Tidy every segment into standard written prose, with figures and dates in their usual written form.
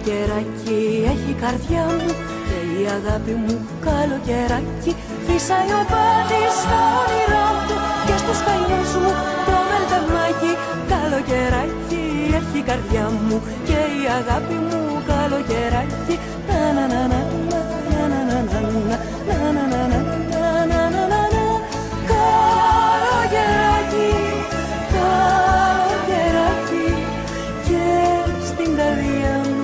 Καλοκαιράκι έχει η καρδιά μου και η αγάπη μου καλοκαιράκι. Φύσαει ο πάτης στα όνειρά του και στους καημούς μου το μελτεμάκι. Καλοκαιράκι έχει η καρδιά μου και η αγάπη μου καλοκαιράκι. Καλοκαιράκι, καλοκαιράκι και στην καρδιά μου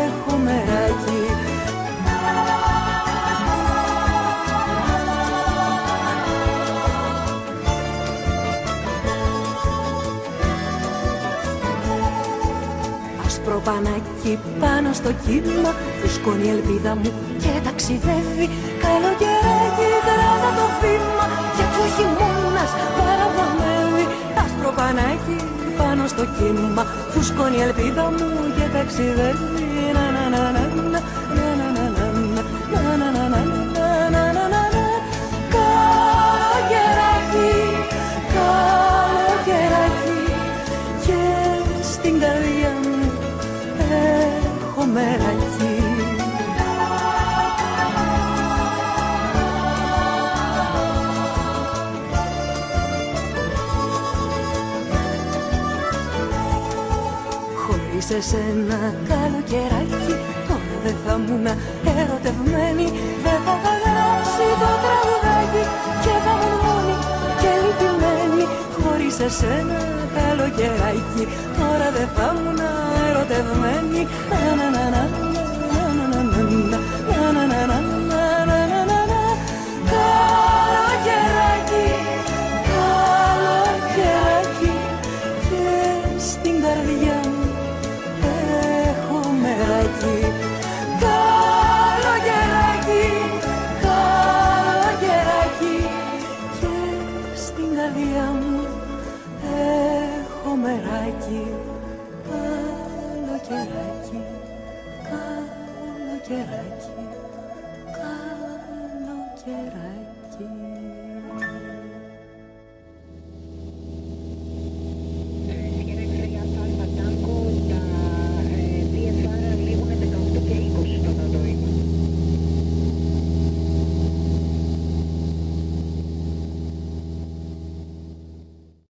έχω μεράκι. Άσπρο πανάκι πάνω στο κύμα, φουσκώνει η ελπίδα μου και ταξιδεύει. Καλοκαιράκι κράτα το βήμα, γιατί ο χειμώνας παραπονεύει. Άσπρο πανάκι πάνω στο κύμα, φουσκώνει η ελπίδα μου και ταξιδεύει. Καλοκαιράκι, καλοκαιράκι και στην καρδιά μου έχω μεράκι. Χωρίς εσένα καλοκαιράκι τώρα δεν θα ήμουν ερωτευμένη. Δεν θα είχα γράψει το τραγουδάκι και θα ήμουν μόνη και λυπημένη. Χωρίς εσένα καλοκαιράκι τώρα δεν θα ήμουν ερωτευμένη.